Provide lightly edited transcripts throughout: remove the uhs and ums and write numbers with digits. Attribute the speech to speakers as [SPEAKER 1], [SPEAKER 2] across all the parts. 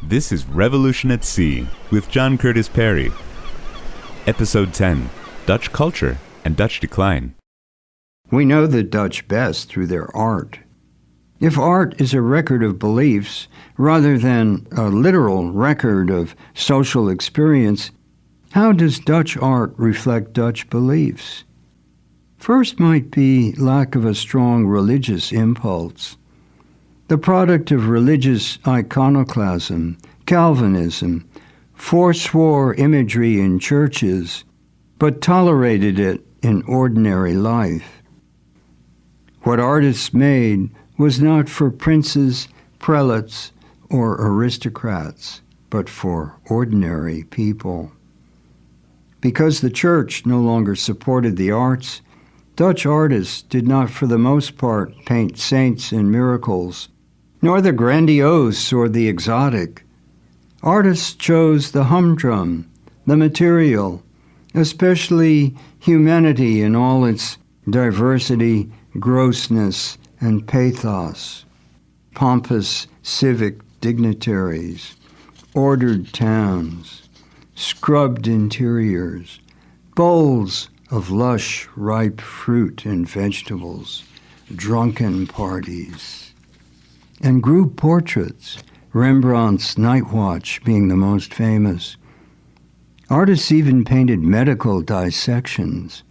[SPEAKER 1] This is Revolution at Sea with John Curtis Perry. Episode 10, Dutch Culture and Dutch Decline.
[SPEAKER 2] We know the Dutch best through their art. If art is a record of beliefs rather than a literal record of social experience, how does Dutch art reflect Dutch beliefs? First might be lack of a strong religious impulse. The product of religious iconoclasm, Calvinism, forswore imagery in churches, but tolerated it in ordinary life. What artists made was not for princes, prelates, or aristocrats, but for ordinary people. Because the church no longer supported the arts, Dutch artists did not for the most part paint saints and miracles, nor the grandiose or the exotic. Artists chose the humdrum, the material, especially humanity in all its diversity, grossness, and pathos, pompous civic dignitaries, ordered towns, scrubbed interiors, bowls of lush, ripe fruit and vegetables, drunken parties, and group portraits, Rembrandt's Night Watch being the most famous. Artists even painted medical dissections.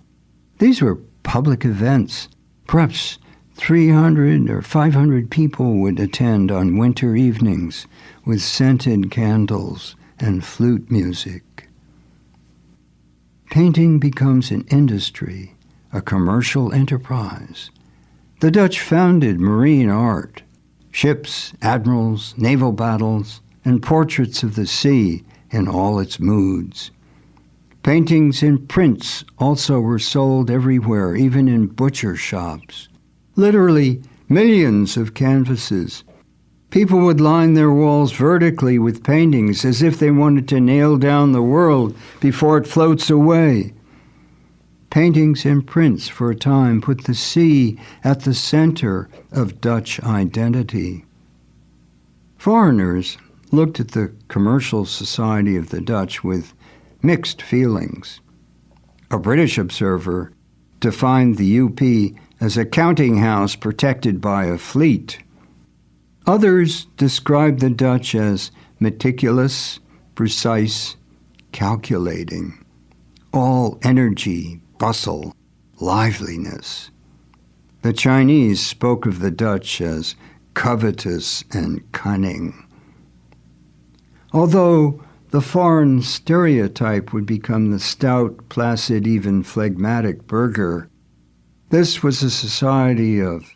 [SPEAKER 2] These were public events. Perhaps 300 or 500 people would attend on winter evenings with scented candles and flute music. Painting becomes an industry, a commercial enterprise. The Dutch founded marine art, ships, admirals, naval battles, and portraits of the sea in all its moods. Paintings and prints also were sold everywhere, even in butcher shops. Literally millions of canvases. People would line their walls vertically with paintings as if they wanted to nail down the world before it floats away. Paintings and prints for a time put the sea at the center of Dutch identity. Foreigners looked at the commercial society of the Dutch with mixed feelings. A British observer defined the UP as a counting house protected by a fleet. Others described the Dutch as meticulous, precise, calculating, all energy, bustle, liveliness. The Chinese spoke of the Dutch as covetous and cunning. Although the foreign stereotype would become the stout, placid, even phlegmatic burgher, this was a society of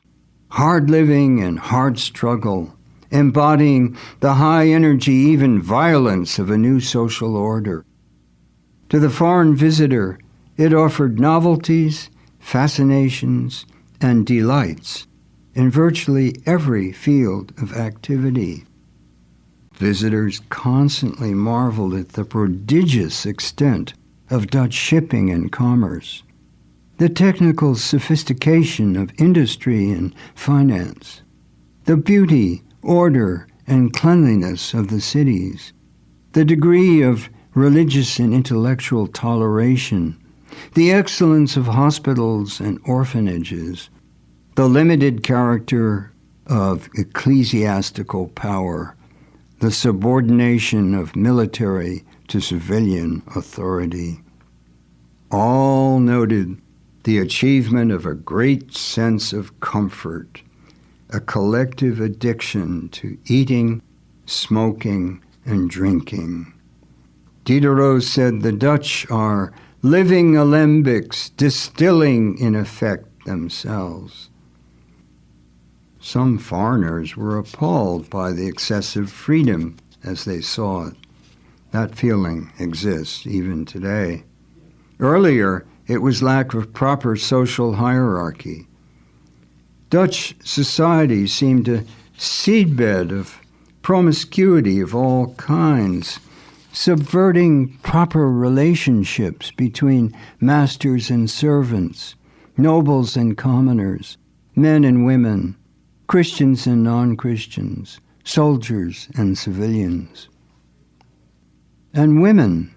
[SPEAKER 2] hard living and hard struggle, embodying the high energy, even violence of a new social order. To the foreign visitor, it offered novelties, fascinations, and delights in virtually every field of activity. Visitors constantly marveled at the prodigious extent of Dutch shipping and commerce, the technical sophistication of industry and finance, the beauty, order, and cleanliness of the cities, the degree of religious and intellectual toleration, the excellence of hospitals and orphanages, the limited character of ecclesiastical power, the subordination of military to civilian authority. All noted the achievement of a great sense of comfort, a collective addiction to eating, smoking, and drinking. Diderot said the Dutch are living alembics, distilling in effect themselves. Some foreigners were appalled by the excessive freedom as they saw it. That feeling exists even today. Earlier, it was lack of proper social hierarchy. Dutch society seemed a seedbed of promiscuity of all kinds, subverting proper relationships between masters and servants, nobles and commoners, men and women, Christians and non-Christians, soldiers and civilians. And women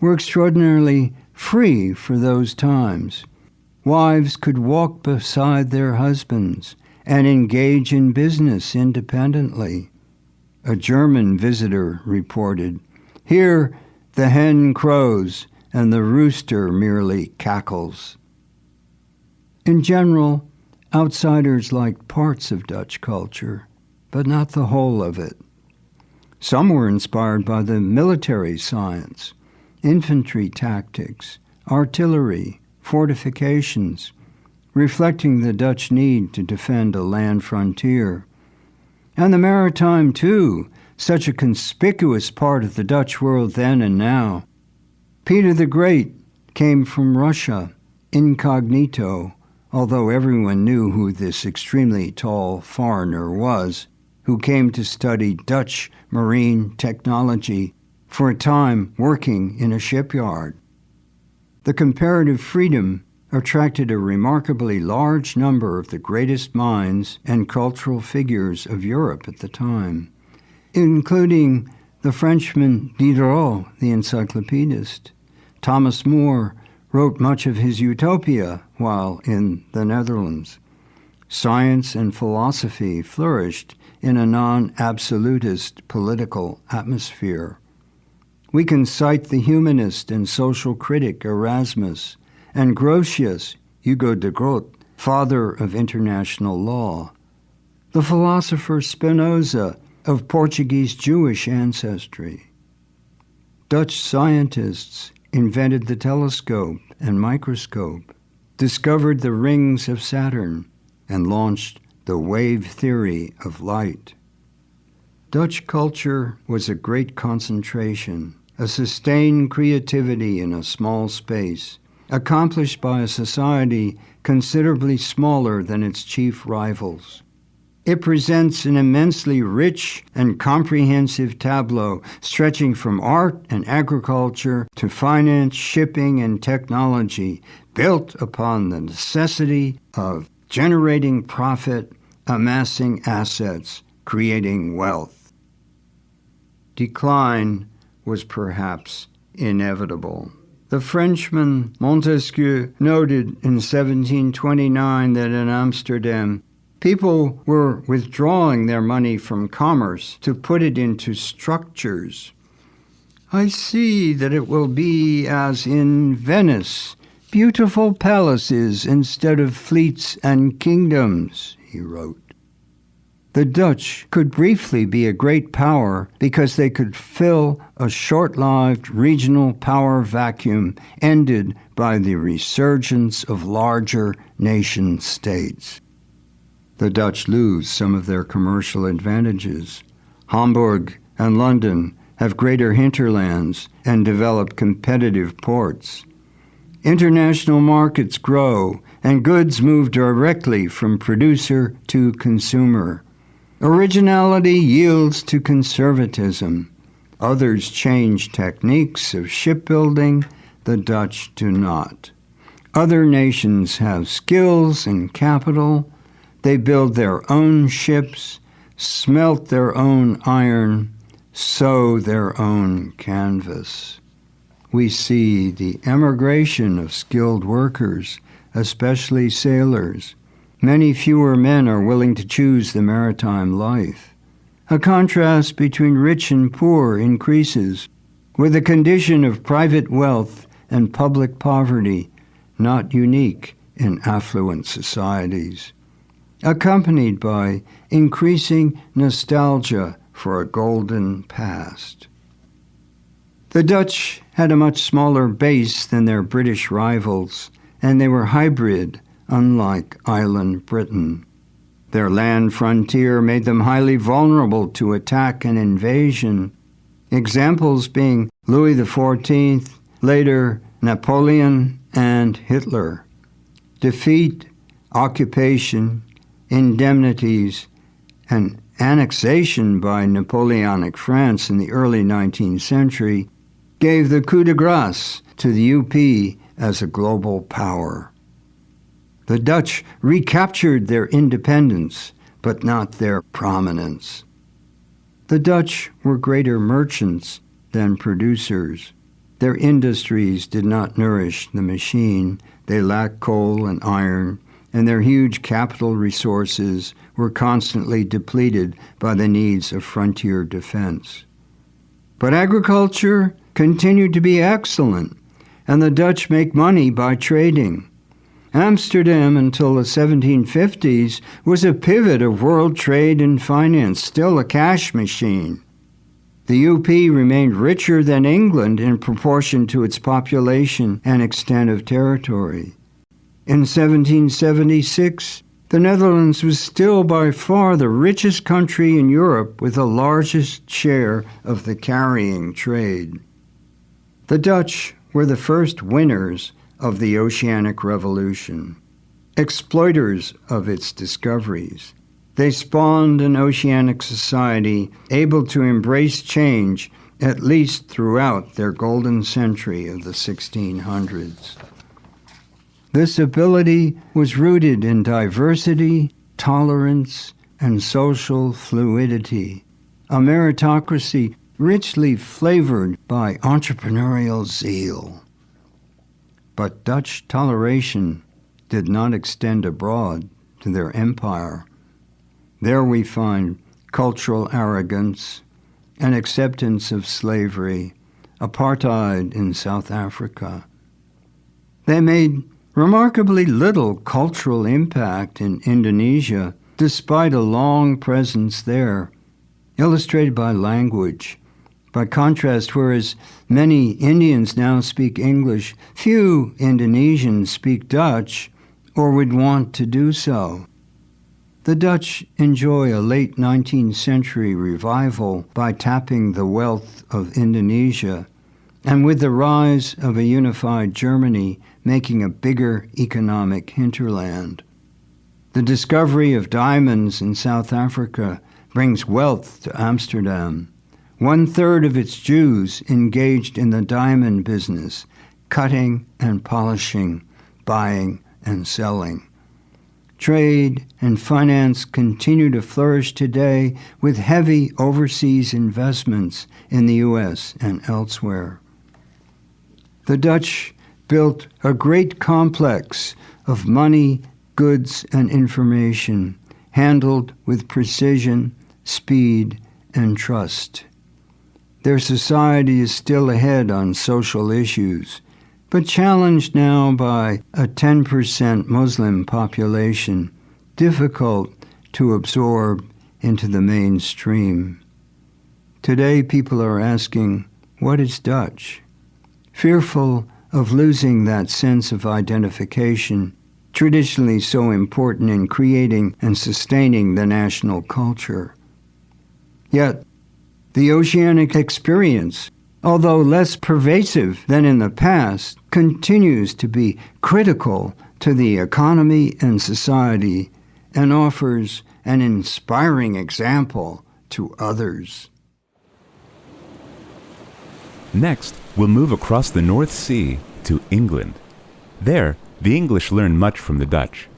[SPEAKER 2] were extraordinarily free for those times. Wives could walk beside their husbands and engage in business independently. A German visitor reported, "Here the hen crows and the rooster merely cackles." In general, outsiders liked parts of Dutch culture, but not the whole of it. Some were inspired by the military science, infantry tactics, artillery, fortifications, reflecting the Dutch need to defend a land frontier. And the maritime, too, such a conspicuous part of the Dutch world then and now. Peter the Great came from Russia, incognito, although everyone knew who this extremely tall foreigner was, who came to study Dutch marine technology, for a time working in a shipyard. The comparative freedom attracted a remarkably large number of the greatest minds and cultural figures of Europe at the time, including the Frenchman Diderot, the encyclopedist. Thomas More wrote much of his Utopia while in the Netherlands. Science and philosophy flourished in a non-absolutist political atmosphere. We can cite the humanist and social critic Erasmus, and Grotius, Hugo de Groot, father of international law. The philosopher Spinoza, of Portuguese Jewish ancestry. Dutch scientists invented the telescope and microscope, discovered the rings of Saturn, and launched the wave theory of light. Dutch culture was a great concentration, a sustained creativity in a small space, accomplished by a society considerably smaller than its chief rivals. It presents an immensely rich and comprehensive tableau stretching from art and agriculture to finance, shipping, and technology, built upon the necessity of generating profit, amassing assets, creating wealth. Decline was perhaps inevitable. The Frenchman Montesquieu noted in 1729 that in Amsterdam, people were withdrawing their money from commerce to put it into structures. "I see that it will be as in Venice, beautiful palaces instead of fleets and kingdoms," he wrote. The Dutch could briefly be a great power because they could fill a short-lived regional power vacuum ended by the resurgence of larger nation-states. The Dutch lose some of their commercial advantages. Hamburg and London have greater hinterlands and develop competitive ports. International markets grow, and goods move directly from producer to consumer. Originality yields to conservatism. Others change techniques of shipbuilding, the Dutch do not. Other nations have skills and capital. They build their own ships, smelt their own iron, sew their own canvas. We see the emigration of skilled workers, especially sailors. Many fewer men are willing to choose the maritime life. A contrast between rich and poor increases, with a condition of private wealth and public poverty not unique in affluent societies, accompanied by increasing nostalgia for a golden past. The Dutch had a much smaller base than their British rivals, and they were hybrid, unlike island Britain. Their land frontier made them highly vulnerable to attack and invasion, examples being Louis XIV, later Napoleon, and Hitler. Defeat, occupation, indemnities, and annexation by Napoleonic France in the early 19th century gave the coup de grace to the UP as a global power. The Dutch recaptured their independence but not their prominence. The Dutch were greater merchants than producers. Their industries did not nourish the machine. They lacked coal and iron, and their huge capital resources were constantly depleted by the needs of frontier defense. But agriculture continued to be excellent, and the Dutch make money by trading. Amsterdam, until the 1750s, was a pivot of world trade and finance, still a cash machine. The UP remained richer than England in proportion to its population and extent of territory. In 1776, the Netherlands was still by far the richest country in Europe with the largest share of the carrying trade. The Dutch were the first winners of the Oceanic Revolution, exploiters of its discoveries. They spawned an oceanic society able to embrace change at least throughout their golden century of the 1600s. This ability was rooted in diversity, tolerance, and social fluidity, a meritocracy richly flavored by entrepreneurial zeal. But Dutch toleration did not extend abroad to their empire. There we find cultural arrogance, an acceptance of slavery, apartheid in South Africa. They made remarkably little cultural impact in Indonesia, despite a long presence there, illustrated by language. By contrast, whereas many Indians now speak English, few Indonesians speak Dutch or would want to do so. The Dutch enjoy a late 19th century revival by tapping the wealth of Indonesia, and with the rise of a unified Germany, making a bigger economic hinterland. The discovery of diamonds in South Africa brings wealth to Amsterdam. 1/3 of its Jews engaged in the diamond business, cutting and polishing, buying and selling. Trade and finance continue to flourish today with heavy overseas investments in the U.S. and elsewhere. The Dutch built a great complex of money, goods, and information, handled with precision, speed, and trust. Their society is still ahead on social issues, but challenged now by a 10% Muslim population, difficult to absorb into the mainstream. Today people are asking, what is Dutch? Fearful of losing that sense of identification, traditionally so important in creating and sustaining the national culture. Yet, the oceanic experience, although less pervasive than in the past, continues to be critical to the economy and society and offers an inspiring example to others.
[SPEAKER 1] Next, we'll move across the North Sea to England. There, the English learn much from the Dutch.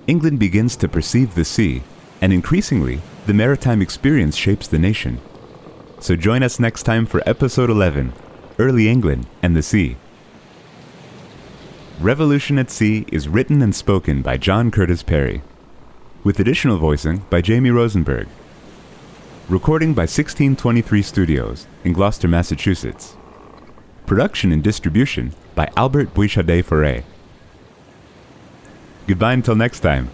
[SPEAKER 1] England begins to perceive the sea, and increasingly, the maritime experience shapes the nation. So join us next time for Episode 11, Early England and the Sea. Revolution at Sea is written and spoken by John Curtis Perry, with additional voicing by Jamie Rosenberg. Recording by 1623 Studios in Gloucester, Massachusetts. Production and distribution by Albert Bouichadet-Foray. Goodbye until next time.